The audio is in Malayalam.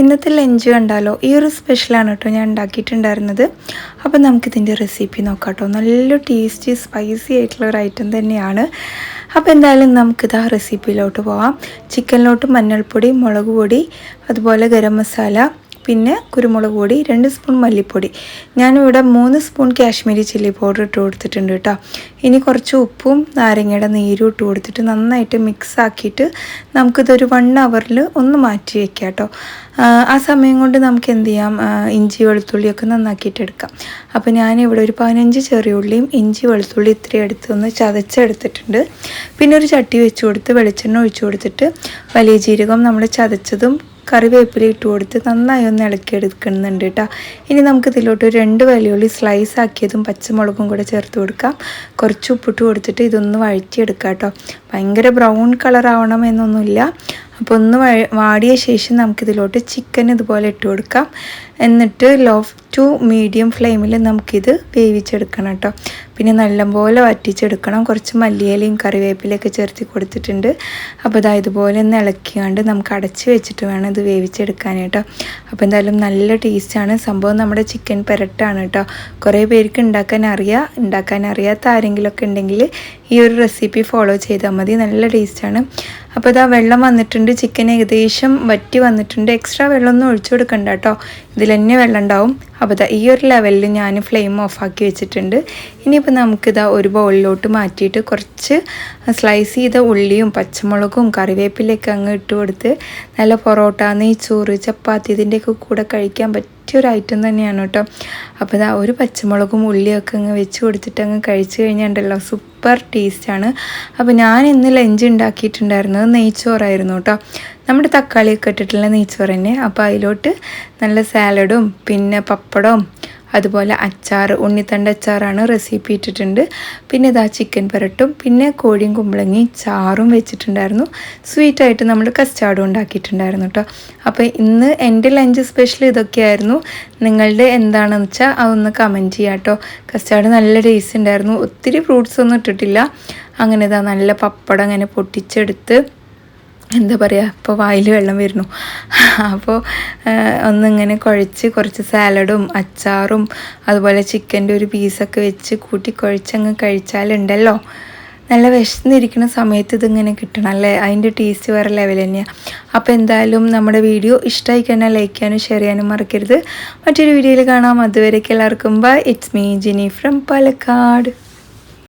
ഇന്നത്തെ ലഞ്ച് കണ്ടാലോ, ഈ ഒരു സ്പെഷ്യലാണ് കേട്ടോ ഞാൻ ഉണ്ടാക്കിയിട്ടുണ്ടായിരുന്നത്. അപ്പോൾ നമുക്കിതിൻ്റെ റെസിപ്പി നോക്കാം കേട്ടോ. നല്ല ടേസ്റ്റി സ്പൈസി ആയിട്ടുള്ള ഒരു ഐറ്റം തന്നെയാണ്. അപ്പോൾ എന്തായാലും നമുക്കിത് ആ റെസിപ്പിയിലോട്ട് പോവാം. ചിക്കനിലോട്ട് മഞ്ഞൾപ്പൊടി, മുളക് പൊടി, അതുപോലെ ഗരം മസാല, പിന്നെ കുരുമുളക് പൊടി, 2 സ്പൂൺ മല്ലിപ്പൊടി. ഞാനിവിടെ 3 സ്പൂൺ കാശ്മീരി ചില്ലി പൗഡർ ഇട്ട് കൊടുത്തിട്ടുണ്ട് കേട്ടോ. ഇനി കുറച്ച് ഉപ്പും നാരങ്ങയുടെ നീരും ഇട്ട് കൊടുത്തിട്ട് നന്നായിട്ട് മിക്സ് ആക്കിയിട്ട് നമുക്കിതൊരു 1 ഹവറിൽ ഒന്ന് മാറ്റി വയ്ക്കാം കേട്ടോ. ആ സമയം കൊണ്ട് നമുക്ക് എന്ത് ചെയ്യാം, ഇഞ്ചി വെളുത്തുള്ളിയൊക്കെ നന്നാക്കിയിട്ട് എടുക്കാം. അപ്പോൾ ഞാനിവിടെ ഒരു 15 ചെറിയ ഉള്ളിയും ഇഞ്ചി വെളുത്തുള്ളി ഇത്രയും എടുത്ത് ഒന്ന് ചതച്ചെടുത്തിട്ടുണ്ട്. പിന്നെ ഒരു ചട്ടി വെച്ച് കൊടുത്ത് വെളിച്ചെണ്ണ ഒഴിച്ച് കൊടുത്തിട്ട് വലിയ ജീരകം നമ്മൾ ചതച്ചതും കറിവേപ്പില ഇട്ട് കൊടുത്ത് നന്നായി ഒന്ന് ഇളക്കിയെടുക്കുന്നുണ്ട് കേട്ടോ. ഇനി നമുക്ക് ഇതിലോട്ട് 2 വലിയുള്ളി സ്ലൈസ് ആക്കിയതും പച്ചമുളകും കൂടെ ചേർത്ത് കൊടുക്കാം. കുറച്ച് ഉപ്പിട്ട് കൊടുത്തിട്ട് ഇതൊന്ന് വഴറ്റിയെടുക്കാം കേട്ടോ. ഭയങ്കര ബ്രൗൺ കളർ ആവണം എന്നൊന്നുമില്ല. അപ്പോൾ ഒന്ന് വാടിയ ശേഷം നമുക്കിതിലോട്ട് ചിക്കൻ ഇതുപോലെ ഇട്ട് കൊടുക്കാം. എന്നിട്ട് ലോ ടു മീഡിയം ഫ്ലെയിമിൽ നമുക്കിത് വേവിച്ചെടുക്കണം കേട്ടോ. പിന്നെ നല്ലപോലെ വറ്റിച്ചെടുക്കണം. കുറച്ച് മല്ലിയിലയും കറിവേപ്പിലയൊക്കെ ചേർത്ത് കൊടുത്തിട്ടുണ്ട്. അപ്പോൾ ഇതാ ഇതുപോലെ ഒന്ന് ഇളക്കിയാണ്ട് നമുക്ക് അടച്ച് വെച്ചിട്ട് വേണം ഇത് വേവിച്ചെടുക്കാൻ കേട്ടോ. അപ്പോൾ എന്തായാലും നല്ല ടേസ്റ്റാണ് സംഭവം. നമ്മുടെ ചിക്കൻ പെരട്ടാണ് കേട്ടോ. കുറേ പേർക്ക് ഉണ്ടാക്കാൻ അറിയാത്ത ആരെങ്കിലുമൊക്കെ ഉണ്ടെങ്കിൽ ഈ ഒരു റെസിപ്പി ഫോളോ ചെയ്താൽ മതി. നല്ല ടേസ്റ്റാണ്. അപ്പോൾ ഇതാ വെള്ളം വന്നിട്ടുണ്ട്. ചിക്കൻ ഏകദേശം വറ്റി വന്നിട്ടുണ്ട്. എക്സ്ട്രാ വെള്ളമൊന്നും ഒഴിച്ചു കൊടുക്കണ്ട കേട്ടോ. ഇതിൽ തന്നെ വെള്ളം ഉണ്ടാവും. അപ്പോൾ ഇതാ ഈ ഒരു ലെവലിൽ ഞാൻ ഫ്ലെയിം ഓഫാക്കി വെച്ചിട്ടുണ്ട്. ഇനിയിപ്പോൾ നമുക്കിതാ ഒരു ബൗളിലോട്ട് മാറ്റിയിട്ട് കുറച്ച് സ്ലൈസ് ചെയ്ത ഉള്ളിയും പച്ചമുളകും കറിവേപ്പിലയൊക്കെ അങ്ങ് ഇട്ട് കൊടുത്ത് നല്ല പൊറോട്ട, നെയ്ച്ചോറ്, ചപ്പാത്തി ഇതിൻ്റെയൊക്കെ കൂടെ കഴിക്കാൻ പറ്റിയൊരു ഐറ്റം തന്നെയാണ് കേട്ടോ. അപ്പോൾ ഇതാ ഒരു പച്ചമുളകും ഉള്ളിയൊക്കെ അങ്ങ് വെച്ച് കൊടുത്തിട്ട് അങ്ങ് കഴിച്ച് കഴിഞ്ഞാണ്ടല്ലോ സൂപ്പർ ടേസ്റ്റാണ്. അപ്പോൾ ഞാൻ ഇന്ന് ലഞ്ച് ഉണ്ടാക്കിയിട്ടുണ്ടായിരുന്നത് നെയ്ച്ചോറായിരുന്നു കേട്ടോ. നമ്മുടെ തക്കാളിയൊക്കെ ഇട്ടിട്ടുള്ള നെയ്ച്ചോറ് തന്നെ. അപ്പോൾ അതിലോട്ട് നല്ല സാലഡും പിന്നെ പപ്പടവും അതുപോലെ അച്ചാർ, ഉണ്ണിത്തണ്ട അച്ചാറാണ് റെസിപ്പി ഇട്ടിട്ടുണ്ട്. പിന്നെ ഇതാ ചിക്കൻ പെരട്ടും പിന്നെ കോഴിയും കുമ്പളങ്ങയും ചാറും വെച്ചിട്ടുണ്ടായിരുന്നു. സ്വീറ്റായിട്ട് നമ്മൾ കസ്റ്റാർഡും ഉണ്ടാക്കിയിട്ടുണ്ടായിരുന്നു കേട്ടോ. അപ്പോൾ ഇന്ന് എൻ്റെ ലഞ്ച് സ്പെഷ്യൽ ഇതൊക്കെയായിരുന്നു. നിങ്ങളുടെ എന്താണെന്ന് വെച്ചാൽ അതൊന്ന് കമൻറ്റ് ചെയ്യാം കേട്ടോ. കസ്റ്റാർഡ് നല്ല ടേസ്റ്റ് ഉണ്ടായിരുന്നു. ഒത്തിരി ഫ്രൂട്ട്സ് ഒന്നും ഇട്ടിട്ടില്ല. അങ്ങനെ ഇതാ നല്ല പപ്പടം അങ്ങനെ പൊട്ടിച്ചെടുത്ത് എന്താ പറയുക, ഇപ്പോൾ വായിൽ വെള്ളം വരുന്നു. അപ്പോൾ ഒന്നിങ്ങനെ കുഴച്ച് കുറച്ച് സാലഡും അച്ചാറും അതുപോലെ ചിക്കൻ്റെ ഒരു പീസൊക്കെ വെച്ച് കൂട്ടി കുഴച്ചങ്ങ് കഴിച്ചാലുണ്ടല്ലോ നല്ല വിശന്നിരിക്കുന്ന സമയത്ത് ഇതിങ്ങനെ കിട്ടണം അല്ലേ. അതിൻ്റെ ടേസ്റ്റ് വേറെ ലെവൽ തന്നെയാണ്. അപ്പോൾ എന്തായാലും നമ്മുടെ വീഡിയോ ഇഷ്ടമായി കഴിഞ്ഞാൽ ലൈക്ക് ചെയ്യാനും ഷെയർ ചെയ്യാനും മറക്കരുത്. മറ്റൊരു വീഡിയോയിൽ കാണാം. അതുവരേക്കും എല്ലാവർക്കും bye. It's me Jini from Palakkad.